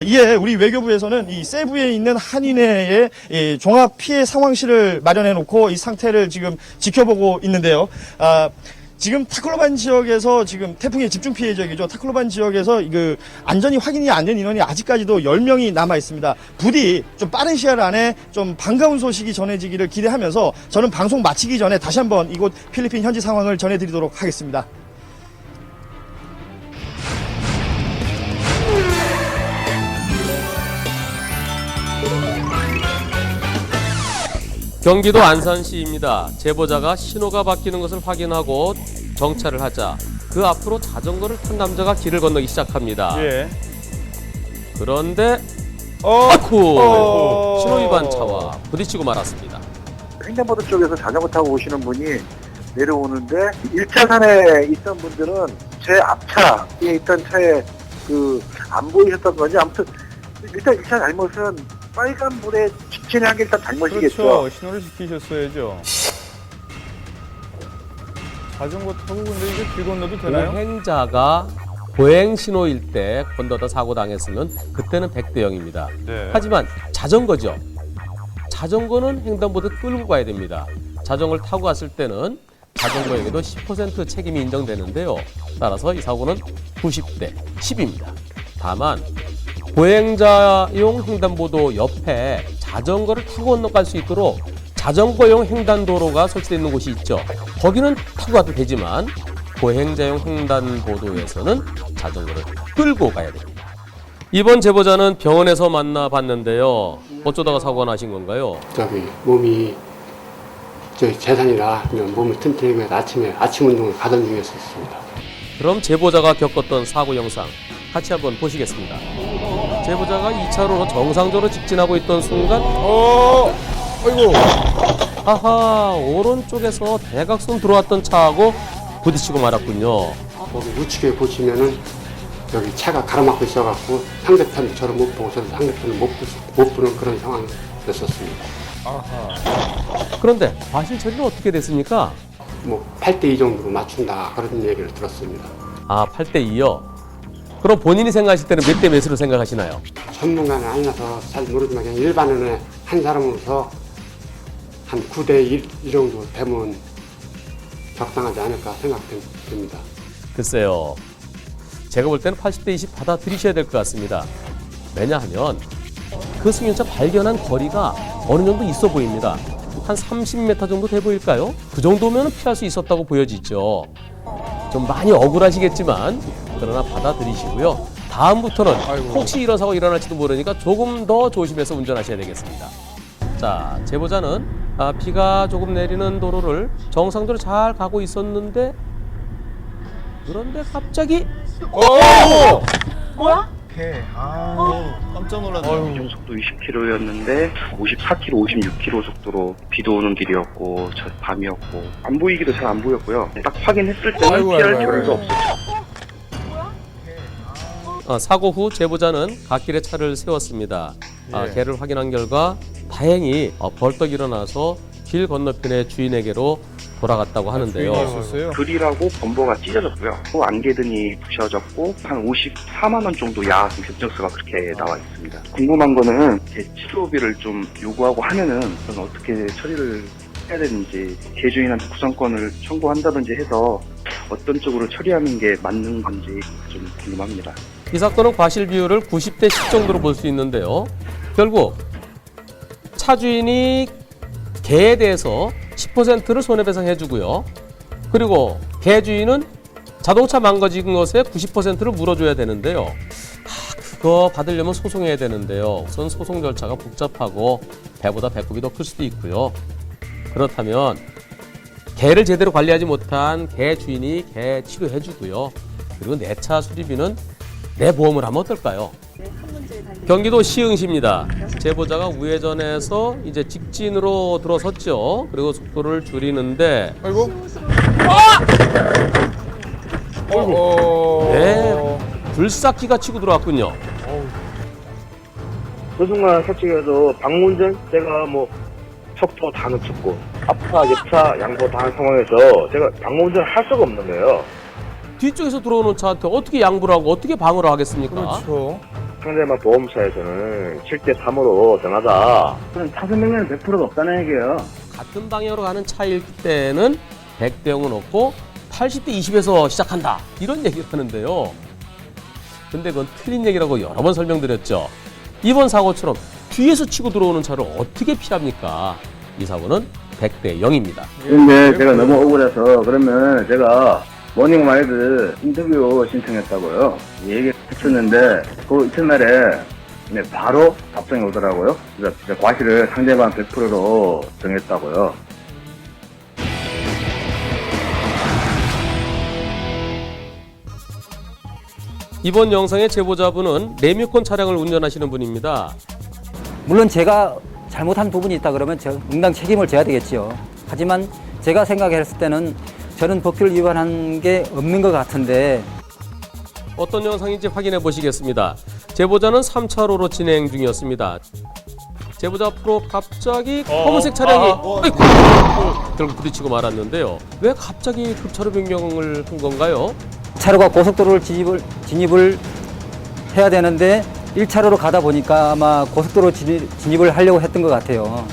이에 우리 외교부에서는 이 세부에 있는 한인회의 이 종합 피해 상황실을 마련해 놓고 이 상태를 지금 지켜보고 있는데요. 지금 타클로반 지역에서 지금 태풍의 집중 피해 지역이죠. 타클로반 지역에서 그 안전이 확인이 안 된 인원이 아직까지도 10명이 남아 있습니다. 부디 좀 빠른 시일 안에 좀 반가운 소식이 전해지기를 기대하면서 저는 방송 마치기 전에 다시 한번 이곳 필리핀 현지 상황을 전해드리도록 하겠습니다. 경기도 안산시입니다. 제보자가 신호가 바뀌는 것을 확인하고 정차를 하자 그 앞으로 자전거를 탄 남자가 길을 건너기 시작합니다. 예. 그런데 아쿠 신호 위반 차와 부딪히고 말았습니다. 횡단보도 쪽에서 자전거 타고 오시는 분이 내려오는데 1차선에 있던 분들은 제 앞차에 있던 차에 안 보이셨던 건지 아무튼 일단 1차 잘못은 빨간불에 직진한 게 일단 잘못이겠죠. 그렇죠. 신호를 지키셨어야죠. 자전거 타고 근데 이게 길 건너도 되나요? 보행자가 보행 신호일 때 건너다 사고 당했으면 그때는 100대 0입니다. 네. 하지만 자전거죠. 자전거는 횡단보도 끌고 가야 됩니다. 자전거를 타고 갔을 때는 자전거에게도 10% 책임이 인정되는데요. 따라서 이 사고는 90대 10입니다. 다만 보행자용 횡단보도 옆에 자전거를 타고 건너갈 수 있도록 자전거용 횡단도로가 설치되어 있는 곳이 있죠. 거기는 타고 가도 되지만 보행자용 횡단보도에서는 자전거를 끌고 가야 됩니다. 이번 제보자는 병원에서 만나봤는데요. 어쩌다가 사고가 나신 건가요? 몸이 재산이라 몸이 튼튼하게 아침 운동을 가던 중이었습니다. 그럼 제보자가 겪었던 사고 영상 같이 한번 보시겠습니다. 제보자가 2차로로 정상적으로 직진하고 있던 순간 아이고. 아하, 오른쪽에서 대각선 들어왔던 차하고 부딪히고 말았군요. 거기 우측에 보시면은 여기 차가 가로막고 있어갖고 상대편 저를 못 보고 저도 상대편을 못 보는 그런 상황이었었습니다. 그런데 과실 처리는 어떻게 됐습니까? 8대2 정도로 맞춘다 그런 얘기를 들었습니다. 8대 2요? 그럼 본인이 생각하실 때는 몇 대 몇으로 생각하시나요? 전문가는 아니라서 잘 모르지만 그냥 일반인의 한 사람으로서 한 9대1 이 정도 되면 적당하지 않을까 생각됩니다. 글쎄요. 제가 볼 때는 80대 20 받아들이셔야 될 것 같습니다. 왜냐하면 그 승용차 발견한 거리가 어느 정도 있어 보입니다. 한 30m 정도 돼 보일까요? 그 정도면 피할 수 있었다고 보여지죠. 좀 많이 억울하시겠지만 그러나 받아들이시고요. 다음부터는 혹시 이런 사고 일어날지도 모르니까 조금 더 조심해서 운전하셔야 되겠습니다. 자, 제보자는 비가 조금 내리는 도로를 정상도로 잘 가고 있었는데 그런데 갑자기 뭐야? 깜짝 놀랐네. 기준 속도 20km였는데 54km, 56km 속도로 비도 오는 길이었고 밤이었고 안 보이기도 잘 안 보였고요. 딱 확인했을 때는 피할 겨를도 없었죠. 사고 후 제보자는 갓길에 차를 세웠습니다. 개를 확인한 결과 다행히 벌떡 일어나서 길 건너편의 주인에게로 돌아갔다고 하는데요. 그릴하고 범버가 찢어졌고요. 또 안개등이 부셔졌고 한 54만 원 정도 야한 견적서가 그렇게 나와 있습니다. 궁금한 거는 치료비를 좀 요구하고 하면은 저는 어떻게 처리를 해야 되는지 개주인한테 구상권을 청구한다든지 해서 어떤 쪽으로 처리하는 게 맞는 건지 좀 궁금합니다. 이 사건은 과실 비율을 90대 10 정도로 볼 수 있는데요. 결국 차 주인이 개에 대해서 10%를 손해배상해주고요. 그리고 개 주인은 자동차 망가진 것에 90%를 물어줘야 되는데요. 그거 받으려면 소송해야 되는데요. 우선 소송 절차가 복잡하고 배보다 배꼽이 더 클 수도 있고요. 그렇다면 개를 제대로 관리하지 못한 개 주인이 개 치료해주고요. 그리고 내 차 수리비는 내 보험을 하면 어떨까요? 경기도 시흥시입니다. 제보자가 우회전해서 이제 직진으로 들어섰죠. 그리고 속도를 줄이는데 네, 불삭기가 치고 들어왔군요. 그 순간 솔직히도 방문전 제가 척도 다 놓쳤고 앞차, 옆차, 양보 다 한 상황에서 제가 방문전을 할 수가 없는 거예요. 뒤쪽에서 들어오는 차한테 어떻게 양보를 하고 어떻게 방어를 하겠습니까? 그렇죠. 상대방 보험사에서는 7대 3으로 정하자. 그럼 차선 명령은 100%가 없다는 얘기예요. 같은 방향으로 가는 차일 때는 100대 0은 없고 80대 20에서 시작한다. 이런 얘기를 하는데요. 근데 그건 틀린 얘기라고 여러 번 설명드렸죠. 이번 사고처럼 뒤에서 치고 들어오는 차를 어떻게 피합니까? 이 사고는 100대 0입니다. 근데 제가 너무 억울해서 그러면 제가 모닝와이드 인터뷰 신청했다고요. 얘기를 했었는데 그 이튿날에 바로 답장이 오더라고요. 그래서 과실을 상대방 100%로 정했다고요. 이번 영상의 제보자분은 레미콘 차량을 운전하시는 분입니다. 물론 제가 잘못한 부분이 있다 그러면 제가 응당 책임을 져야 되겠지요. 하지만 제가 생각했을 때는 저는 법규를 위반한 게 없는 것 같은데 어떤 영상인지 확인해 보시겠습니다. 제보자는 3차로로 진행 중이었습니다. 제보자 앞으로 갑자기 검은색 차량이 아이고, 결국 부딪히고 말았는데요. 왜 갑자기 급차로 변경을 한 건가요? 차로가 고속도로를 진입을 해야 되는데 1차로로 가다 보니까 아마 고속도로 진입을 하려고 했던 것 같아요.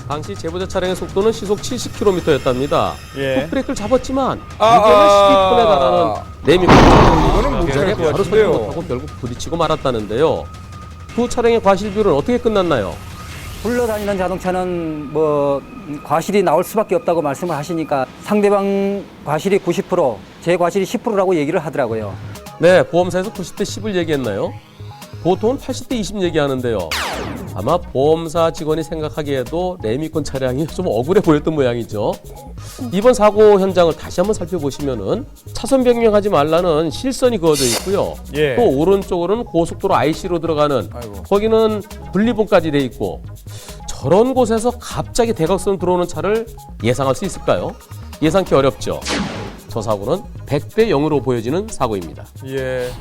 당시 제보자 차량의 속도는 시속 70km였답니다. 예. 풋브레이크를 잡았지만 무게는 12톤에 달하는 레미콘 이거는 못 차량이 참을 것 바로 서지 같은데요. 못하고 결국 부딪히고 말았다는데요. 두 차량의 과실 비율은 어떻게 끝났나요? 굴러다니는 자동차는 뭐 과실이 나올 수밖에 없다고 말씀을 하시니까 상대방 과실이 90%, 제 과실이 10%라고 얘기를 하더라고요. 네, 보험사에서 90대 10을 얘기했나요? 보통은 80대 20 얘기하는데요. 아마 보험사 직원이 생각하기에도 레미콘 차량이 좀 억울해 보였던 모양이죠. 이번 사고 현장을 다시 한번 살펴보시면은 차선 변경하지 말라는 실선이 그어져 있고요. 예. 또 오른쪽으로는 고속도로 IC로 들어가는 아이고. 거기는 분리봉까지 돼 있고 저런 곳에서 갑자기 대각선 들어오는 차를 예상할 수 있을까요? 예상치 어렵죠. 저 사고는 100대 0으로 보여지는 사고입니다. 예.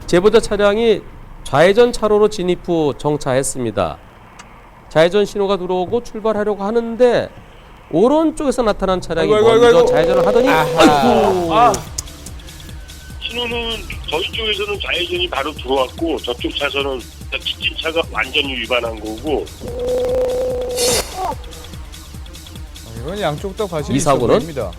제보자 차량이 좌회전 차로로 진입 후 정차했습니다. 좌회전 신호가 들어오고 출발하려고 하는데 오른쪽에서 나타난 차량이 아이고, 먼저 아이고. 좌회전을 하더니 아이고. 신호는 저희 쪽에서는 좌회전이 바로 들어왔고 저쪽 차선은 뒷차가 완전히 위반한 거고. 이건 양쪽 다 과실이 이 있어 사고는 보입니다.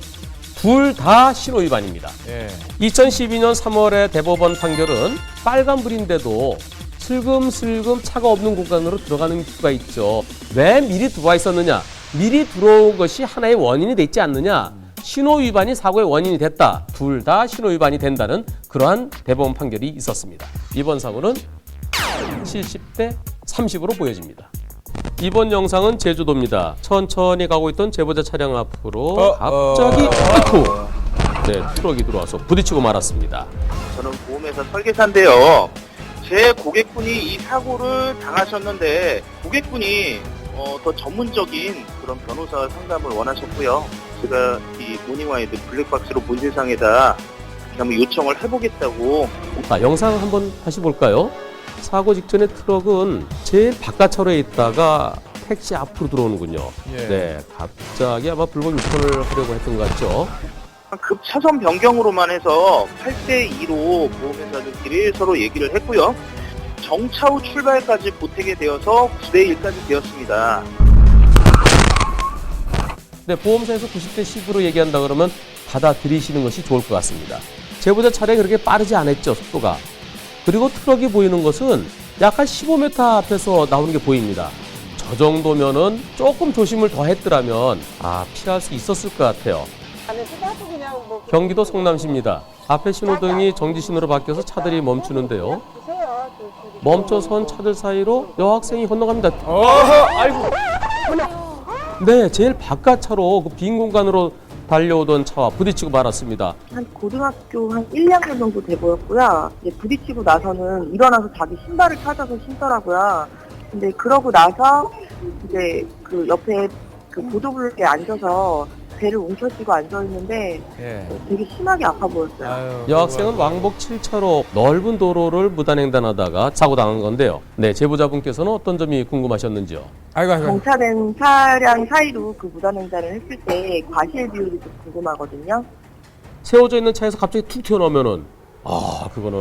둘 다 신호 위반입니다. 예. 2012년 3월의 대법원 판결은 빨간불인데도 슬금슬금 차가 없는 공간으로 들어가는 수가 있죠. 왜 미리 들어와 있었느냐? 미리 들어온 것이 하나의 원인이 되지 않느냐? 신호 위반이 사고의 원인이 됐다. 둘 다 신호 위반이 된다는 그러한 대법원 판결이 있었습니다. 이번 사고는 70대 30으로 보여집니다. 이번 영상은 제주도입니다. 천천히 가고 있던 제보자 차량 앞으로 갑자기 아이고! 네, 트럭이 들어와서 부딪히고 말았습니다. 저는 보험회사 설계사인데요. 제 고객분이 이 사고를 당하셨는데 고객분이 더 전문적인 그런 변호사 상담을 원하셨고요. 제가 이 모닝와이드 블랙박스로 본질상에다 한번 요청을 해보겠다고. 자, 영상 한번 다시 볼까요? 사고 직전에 트럭은 제일 바깥차로에 있다가 택시 앞으로 들어오는군요. 예. 네, 갑자기 아마 불법 유턴을 하려고 했던 것 같죠. 급 차선 변경으로만 해서 8대2로 보험회사들끼리 서로 얘기를 했고요. 정차 후 출발까지 보태게 되어서 9대1까지 되었습니다. 네, 보험사에서 90대 10으로 얘기한다 그러면 받아들이시는 것이 좋을 것 같습니다. 제보자 차량이 그렇게 빠르지 않았죠, 속도가. 그리고 트럭이 보이는 것은 약 한 15m 앞에서 나오는 게 보입니다. 저 정도면은 조금 조심을 더 했더라면 피할 수 있었을 것 같아요. 경기도 성남시입니다. 앞에 신호등이 정지신호로 바뀌어서 차들이 멈추는데요. 멈춰선 차들 사이로 여학생이 건너갑니다. 아이고. 네, 제일 바깥 차로 그 빈 공간으로 달려오던 차와 부딪히고 말았습니다. 한 고등학교 한 1, 2학년 정도 돼 보였고요. 이제 부딪히고 나서는 일어나서 자기 신발을 찾아서 신더라고요. 근데 그러고 나서 이제 그 옆에 그 보도블록에 앉아서 배를 움켜쥐고 앉아있는데 예. 되게 심하게 아파 보였어요. 아유, 여학생은 왕복 7차로 넓은 도로를 무단횡단하다가 사고당한 건데요. 네, 제보자분께서는 어떤 점이 궁금하셨는지요? 아이고. 정차된 차량 사이로 그 무단횡단을 했을 때 과실 비율이 좀 궁금하거든요. 세워져 있는 차에서 갑자기 툭 튀어나오면은 그거는